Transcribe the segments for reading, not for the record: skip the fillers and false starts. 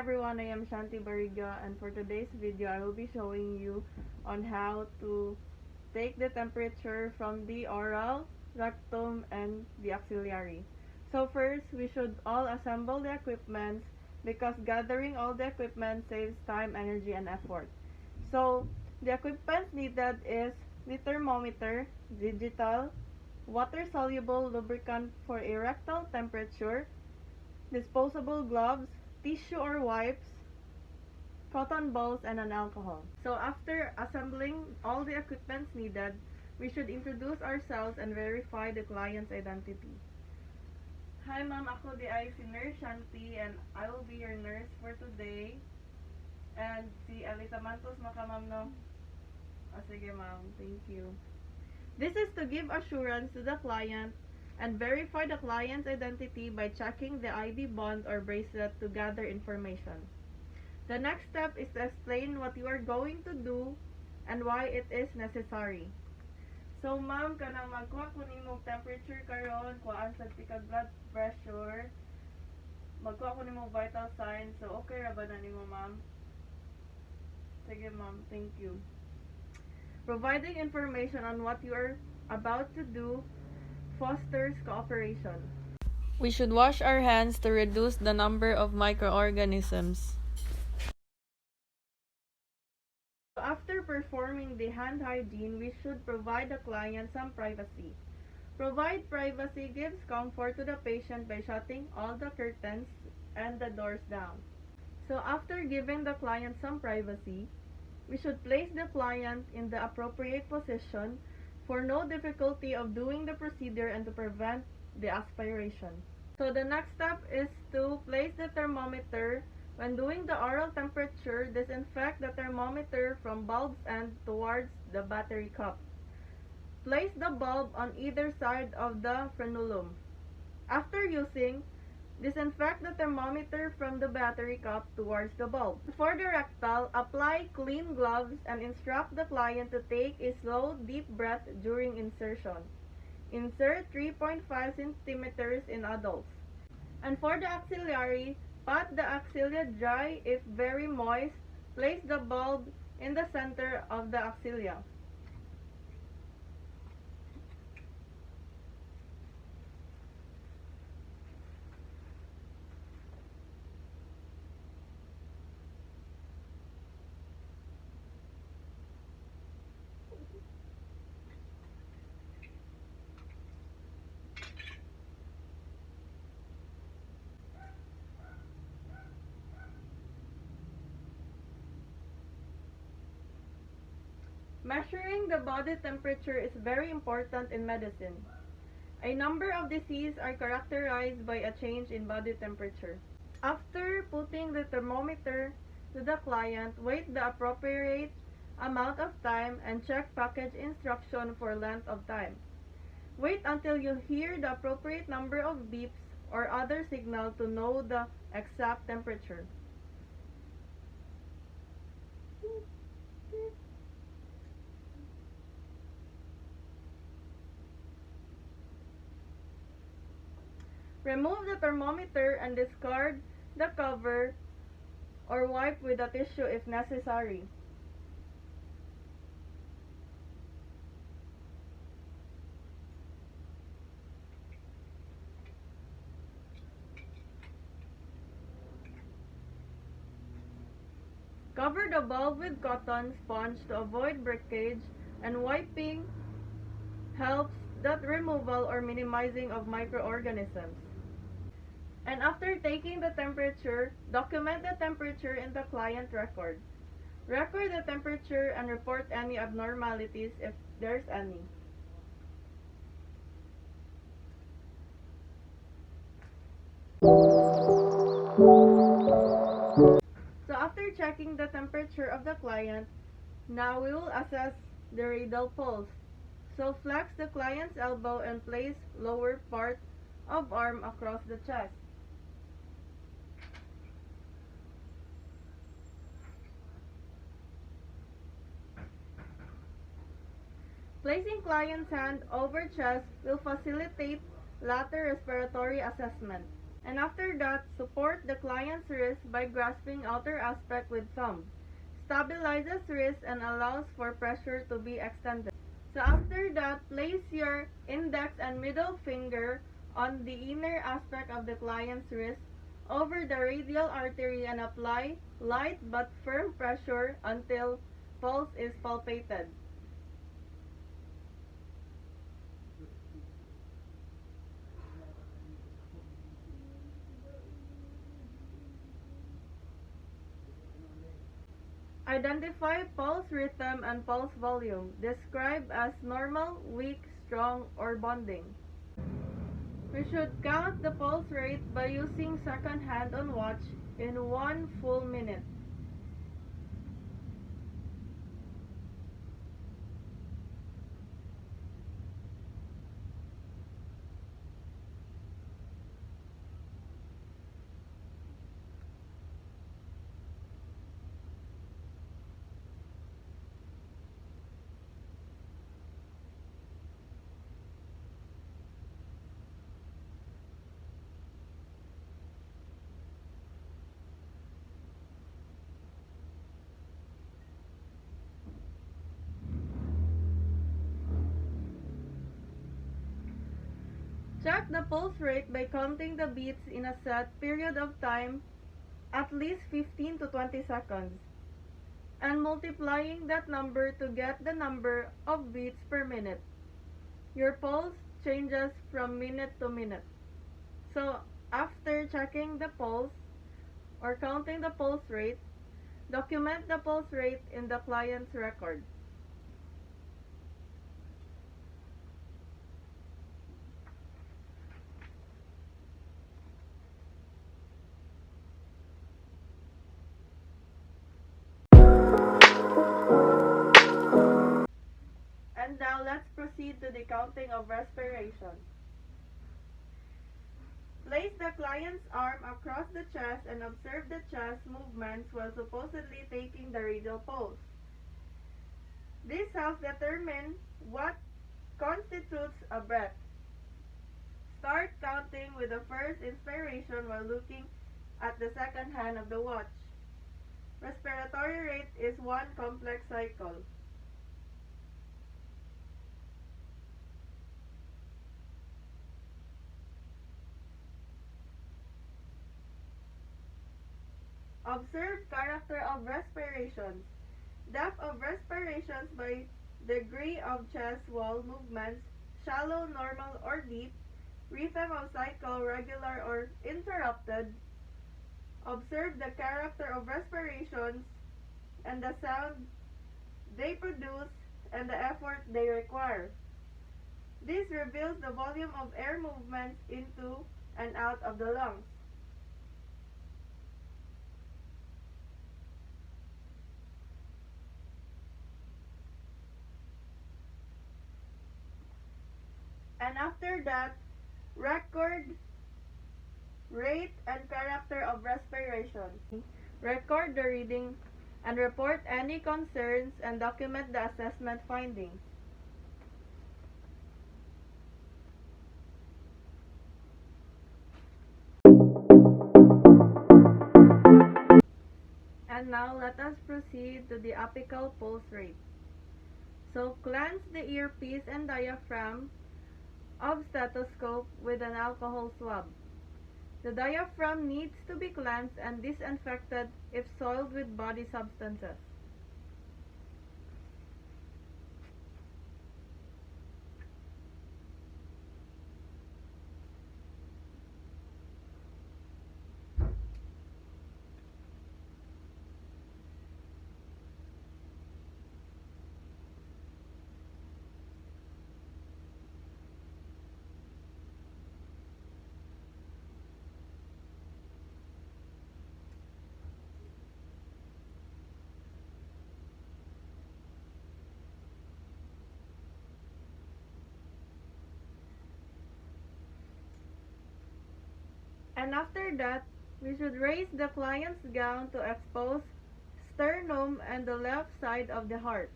everyone, I am Shanti Barriga, and for today's video I will be showing you on how to take the temperature from the oral, rectum, and the axillary. So first, we should all assemble the equipment because gathering all the equipment saves time, energy, and effort. So the equipment needed is the thermometer, digital, water-soluble lubricant for a rectal temperature, disposable gloves, tissue or wipes, cotton balls, and an alcohol. So after assembling all the equipment needed, we should introduce ourselves and verify the client's identity. Hi ma'am, ako di ay si Nurse Shanti and I will be your nurse for today. And si Alita Mantos maka ma'am no? Sige ma'am, thank you. This is to give assurance to the client and verify the client's identity by checking the ID bond or bracelet to gather information. The next step is to explain what you are going to do and why it is necessary. So ma'am, kanang magkuha ko nimo temperature karon, kuhaan sa tika blood pressure, magkuha ko nimo vital signs, so okay ra ba na nimo ma'am? Sige ma'am, thank you. Providing information on what you are about to do fosters cooperation. We should wash our hands to reduce the number of microorganisms. After performing the hand hygiene, we should provide the client some privacy. Provide privacy gives comfort to the patient by shutting all the curtains and the doors down. So after giving the client some privacy, we should place the client in the appropriate position for no difficulty of doing the procedure and to prevent the aspiration. So the next step is to place the thermometer. When doing the oral temperature, disinfect the thermometer from bulb's end towards the battery cup. Place the bulb on either side of the frenulum. After using, disinfect the thermometer from the battery cup towards the bulb. For the rectal, apply clean gloves and instruct the client to take a slow, deep breath during insertion. Insert 3.5 centimeters in adults. And for the axillary, pat the axilla dry. If very moist, place the bulb in the center of the axilla. Measuring the body temperature is very important in medicine. A number of diseases are characterized by a change in body temperature. After putting the thermometer to the client, wait the appropriate amount of time and check package instruction for length of time. Wait until you hear the appropriate number of beeps or other signal to know the exact temperature. Remove the thermometer and discard the cover or wipe with a tissue if necessary. Cover the bulb with cotton sponge to avoid breakage, and wiping helps that removal or minimizing of microorganisms. And after taking the temperature, document the temperature in the client record. Record the temperature and report any abnormalities if there's any. So after checking the temperature of the client, now we will assess the radial pulse. So flex the client's elbow and place lower part of arm across the chest. Placing client's hand over chest will facilitate lateral respiratory assessment. And after that, support the client's wrist by grasping outer aspect with thumb. Stabilizes wrist and allows for pressure to be extended. So after that, place your index and middle finger on the inner aspect of the client's wrist over the radial artery and apply light but firm pressure until pulse is palpated. Identify pulse rhythm and pulse volume. Describe as normal, weak, strong, or bonding. We should count the pulse rate by using second hand on watch in 1 full minute. Check the pulse rate by counting the beats in a set period of time, at least 15 to 20 seconds, and multiplying that number to get the number of beats per minute. Your pulse changes from minute to minute. So, after checking the pulse or counting the pulse rate, document the pulse rate in the client's record. And now let's proceed to the counting of respiration. Place the client's arm across the chest and observe the chest movements while supposedly taking the radial pulse. This helps determine what constitutes a breath. Start counting with the first inspiration while looking at the second hand of the watch. Respiratory rate is 1 complex cycle. Observe character of respirations. Depth of respirations by degree of chest wall movements, shallow, normal, or deep. Rhythm of cycle, regular or interrupted. Observe the character of respirations and the sound they produce and the effort they require. This reveals the volume of air movements into and out of the lungs. And after that, record rate and character of respiration. Record the reading and report any concerns and document the assessment findings. And now let us proceed to the apical pulse rate. So cleanse the earpiece and diaphragm of stethoscope with an alcohol swab. The diaphragm needs to be cleansed and disinfected if soiled with body substances. And after that, we should raise the client's gown to expose sternum and the left side of the heart.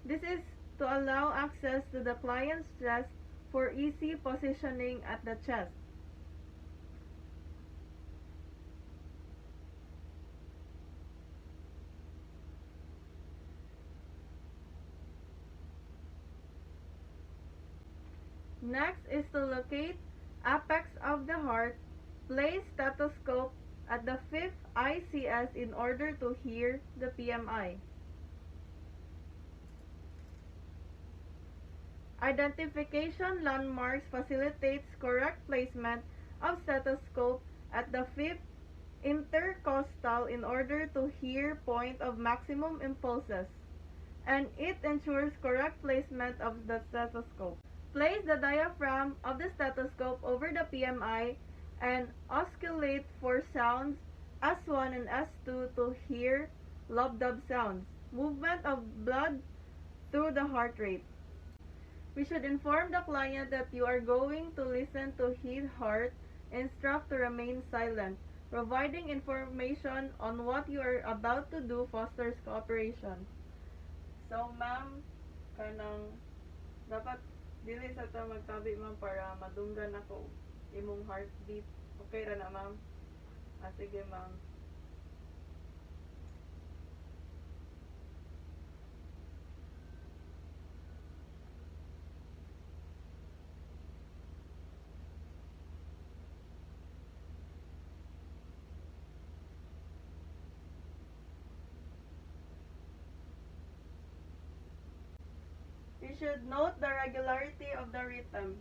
This is to allow access to the client's chest for easy positioning at the chest. Next is to locate apex of the heart. Place stethoscope at the 5th ICS in order to hear the PMI. Identification landmarks facilitates correct placement of stethoscope at the 5th intercostal in order to hear point of maximum impulses, and it ensures correct placement of the stethoscope. Place the diaphragm of the stethoscope over the PMI and oscillate for sounds S1 and S2 to hear lub-dub sounds, movement of blood through the heart rate. We should inform the client that you are going to listen to his heart, instruct to remain silent. Providing information on what you are about to do fosters cooperation. So, ma'am, kanang dapat dili sa ta magtabi ma'am para madunggan ako imong heartbeat. Okay ra na ma'am? Sige ma'am. You should note the regularity of the rhythm.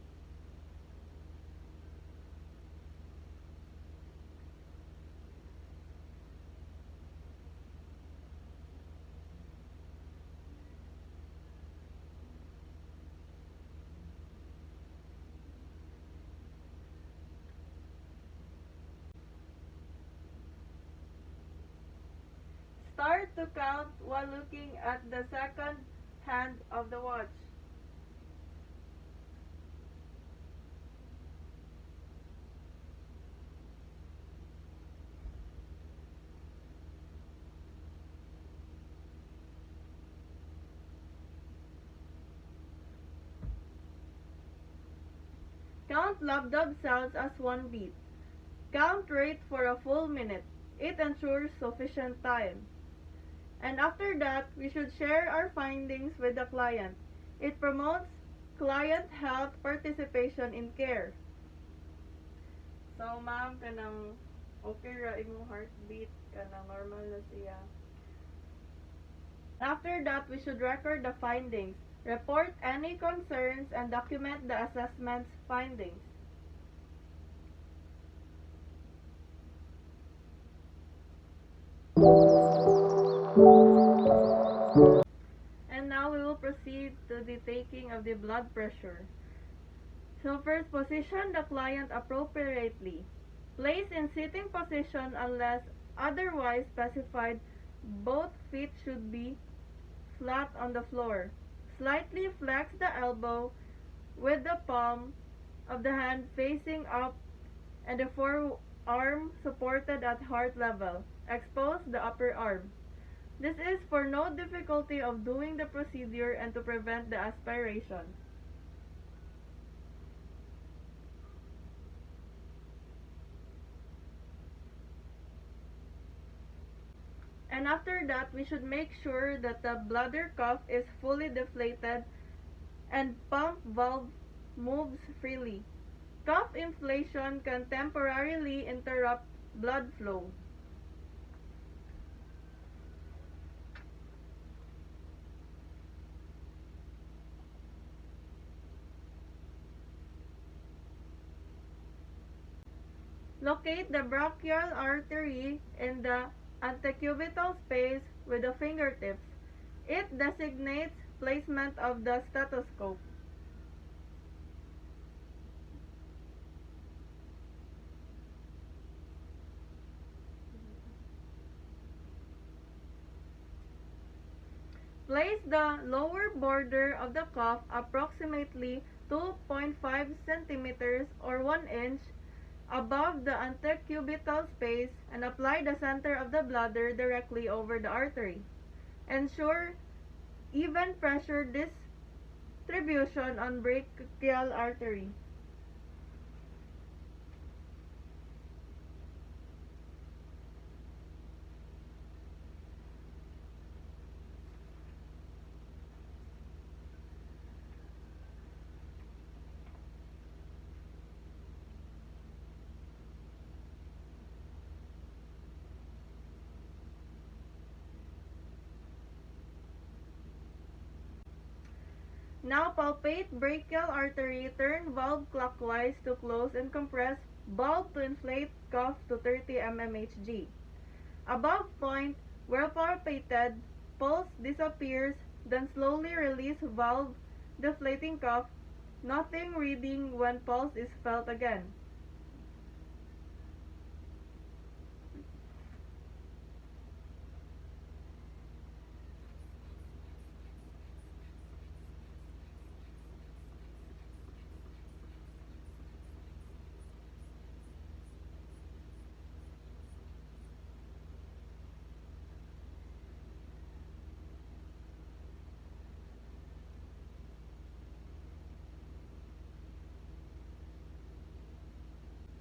Start to count while looking at the second hand of the watch. Count lub-dub sounds as one beat. Count rate for a full minute. It ensures sufficient time. And after that, we should share our findings with the client. It promotes client health participation in care. So, ma'am, kanang okay ra imong heartbeat, kanang normal na siya. After that, we should record the findings, report any concerns, and document the assessment's findings. And now we will proceed to the taking of the blood pressure. So first, position the client appropriately. Place in sitting position unless otherwise specified. Both feet should be flat on the floor. Slightly flex the elbow with the palm of the hand facing up and the forearm supported at heart level. Expose the upper arm. This is for no difficulty of doing the procedure and to prevent the aspiration. And after that, we should make sure that the bladder cuff is fully deflated and pump valve moves freely. Cuff inflation can temporarily interrupt blood flow. Locate the brachial artery in the antecubital space with the fingertips. It designates placement of the stethoscope. Place the lower border of the cuff approximately 2.5 centimeters or 1 inch above the antecubital space and apply the center of the bladder directly over the artery. Ensure even pressure distribution on brachial artery. Now palpate brachial artery, turn valve clockwise to close and compress valve to inflate cuff to 30 mmHg. Above point, where palpated, pulse disappears, then slowly release valve, deflating cuff, nothing reading when pulse is felt again.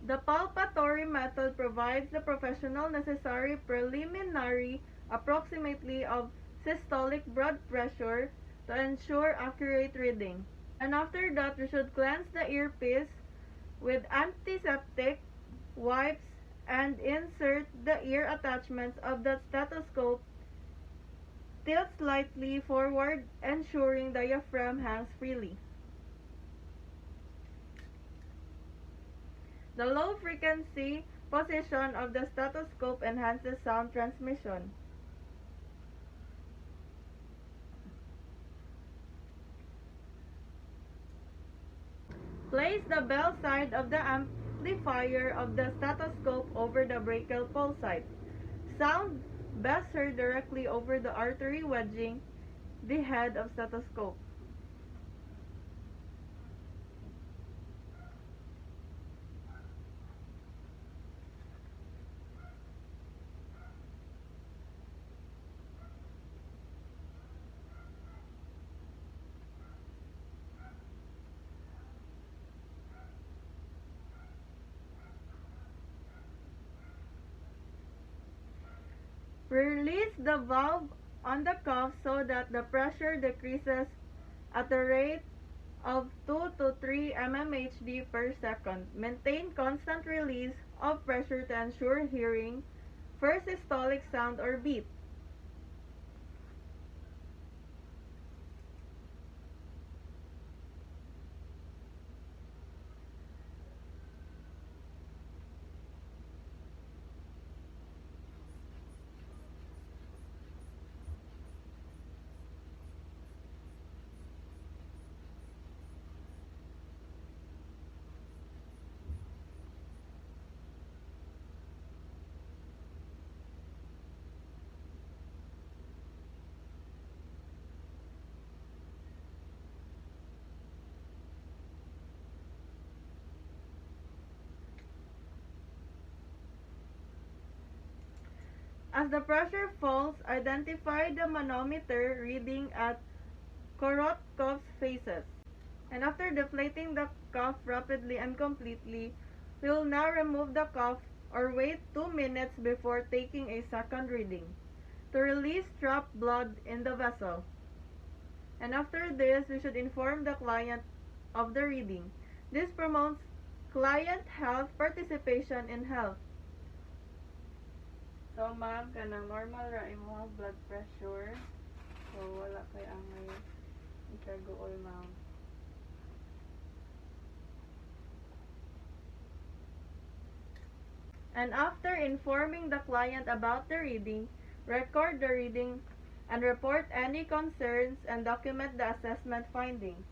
The palpatory method provides the professional necessary preliminary approximately of systolic blood pressure to ensure accurate reading. And after that, we should cleanse the earpiece with antiseptic wipes and insert the ear attachments of the stethoscope. Tilt slightly forward, ensuring the diaphragm hangs freely. The low frequency position of the stethoscope enhances sound transmission. Place the bell side of the amplifier of the stethoscope over the brachial pulse site. Sound best heard directly over the artery wedging the head of stethoscope. Release the valve on the cuff so that the pressure decreases at a rate of 2 to 3 mmHg per second. Maintain constant release of pressure to ensure hearing first systolic sound or beat. As the pressure falls, identify the manometer reading at Korotkov's faces. And after deflating the cuff rapidly and completely, we will now remove the cuff or wait 2 minutes before taking a second reading to release trapped blood in the vessel. And after this, we should inform the client of the reading. This promotes client health participation in health. So, ma'am, kanang normal ra imong blood pressure. So, wala kay angay ikagool, ma'am. And after informing the client about the reading, record the reading and report any concerns and document the assessment findings.